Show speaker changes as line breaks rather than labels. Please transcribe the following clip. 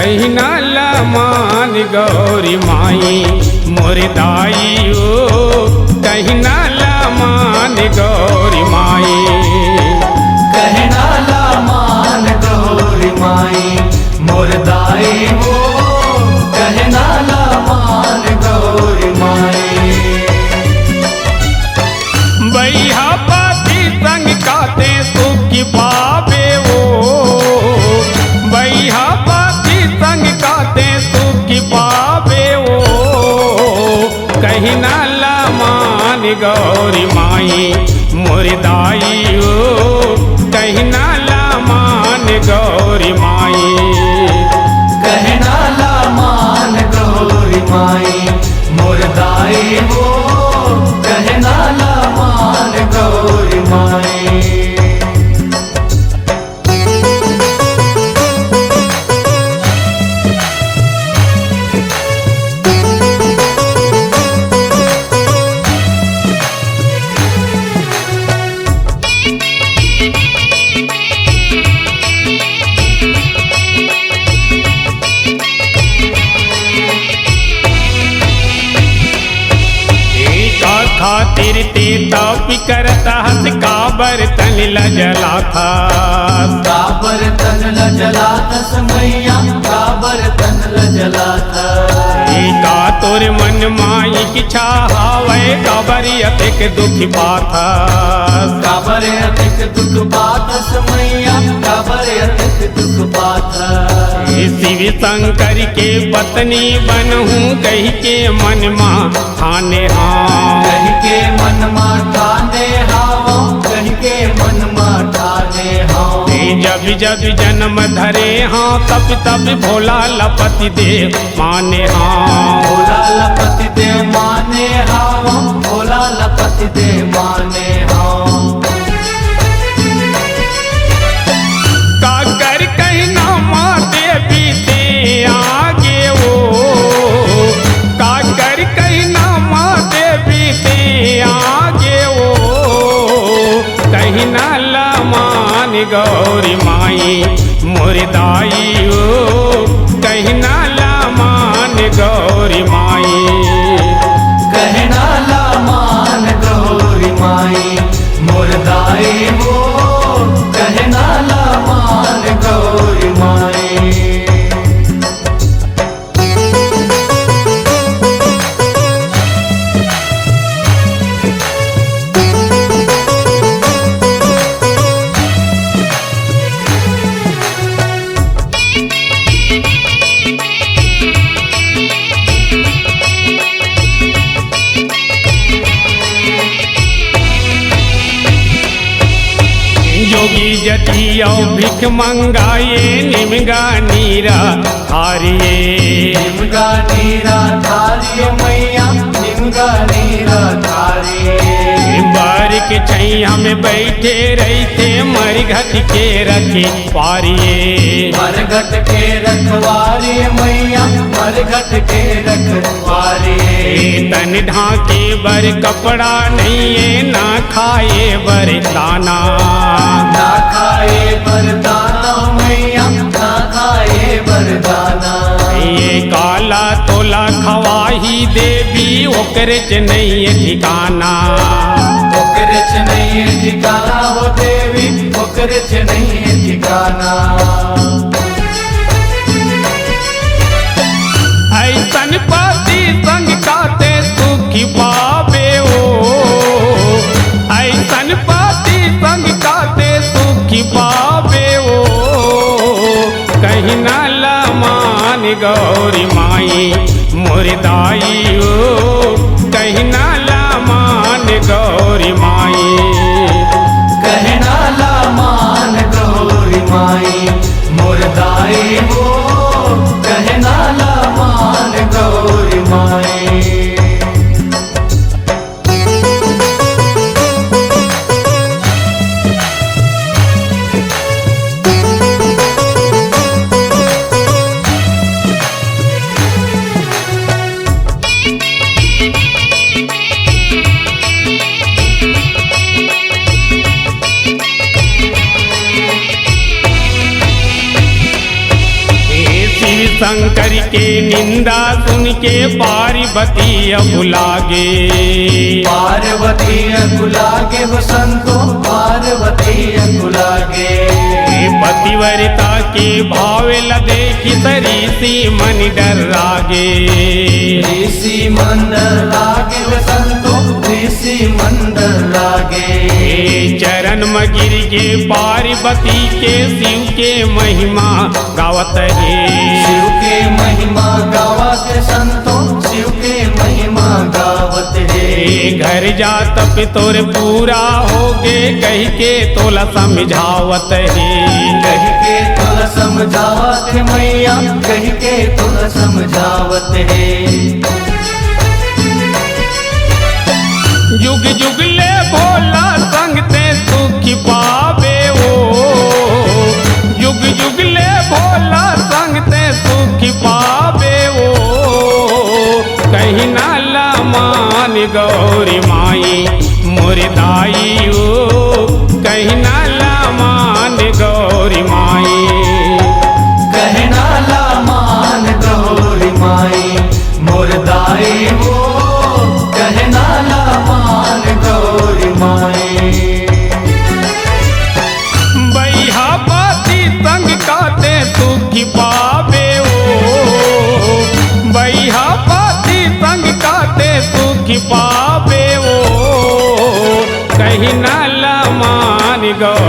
कहीं ना लमान गौरी माई मोर दाई ओ कहीं ना लमान गौरी माई।
कहीं ना लमान गौरी माई मोर दाई हो कहीं ना लमान गौरी माई।
बैहा पाती संग काते सुखी पावे ओ बैहा पाती संग काते सुखी पावे ओ कहीं ना लमान गौरी माई मोर दाई ओ कहीं ना लमान गौरी माई।
कहीं ना लमान गौरी माई मोर दाई हो कहीं ना लमान गौरी माई।
खातिर ते तप करता हस का बर्तन लजला था।
का बर्तन लजला तस मैया का बर्तन लजला था।
का तोर मन माई की छावे काबरी अतिक दुख पाथा।
काबर अतिक दुख पातस मैया काबर अतिक दुख पाथा।
शिव शंकर के पत्नी बनहूँ कही के मन मा ठाने हाँ।
कही के मन मा ठाने हाओ कही के मन मा ठाने हाओ।
जब जब जन्म धरे हाँ तब तब भोला लपति देव माने हाँ।
भोला लपति देव माने हाओ भोला लपति देव माने हाओ।
काकर कहना माँ देवी ते आगे ओ काकर कहना माँ देवी ते आगे ओ कहीं ना लमान गौरी माई मोर दाई ओ कहीं ना लमान गौरी माई।
कहीं ना लमान गौरी माई मोर दाई हो कहीं ना लमान गौरी माई।
जोगी जतिया भिख मंगाए निमगा नीरा हारिए।
निमगा नीरा थारिये मैया निमगा नीरा थारिये।
बारिक छैया में बैठे रहते मरघट के रखे पारिए।
मरघट के रखवारिये मैया मरघट के रखवारिये।
तन ढाके बर कपड़ा नहीं है ना खाए बर दाना।
ना खाए बरदाना मैया ना खाए बरदाना।
ये काला तोला खवाही देवी ओकरे च नहीं है ठिकाना।
ओकरे च नहीं है ठिकाना हो देवी ओकरे च नहीं है ठिकाना।
ऐसन पति संग काते सुखी पावे ओ ऐसन पति संग काते सुखी पावे ओ कहीं ना लमान गौरी माई मोर दाई ओ कहीं ना लमान गौरी माई।
कहीं ना लमान गौरी माई मोर दाई हो कहीं ना लमान गौरी माई।
शंकर के निंदा सुन के पार्वती अब लागे।
पार्वती अकुलागे वो संतो, पार्वती अकुलागे।
पतिव्रता के भावेल देखी ऋषि मन डर लागे।
ऋषि मंडल लागे वो संतो, ऋषि मंडल लागे।
चरण में गिर के पार्वती के शिव के महिमा गावत रे।
शिव के महिमा गावत संतो, शिव के महिमा गावत है।
घर जा तप तोर पूरा होगे कह के तोला समझावत है।
कह के तोला समझावत है मैया, कह के तोला समझावत है।
जुग जुग ले भोला संग ते सुख पावे ओ। जुग जुग ले भोला संग ते सुख पावे ओ। कहीं ना मान गौरी माई मुर्दाई ओ। कहीं ना मान गौरी माई।
कहना ला मान गौरी माई मुर्दाई हो। कहना ला मान गौरी माई।
बैहा पाती संग काते सुखी पावे ओ। बैहा पाती संग काते सुखी पावे ओ। कहीं ना मान गौ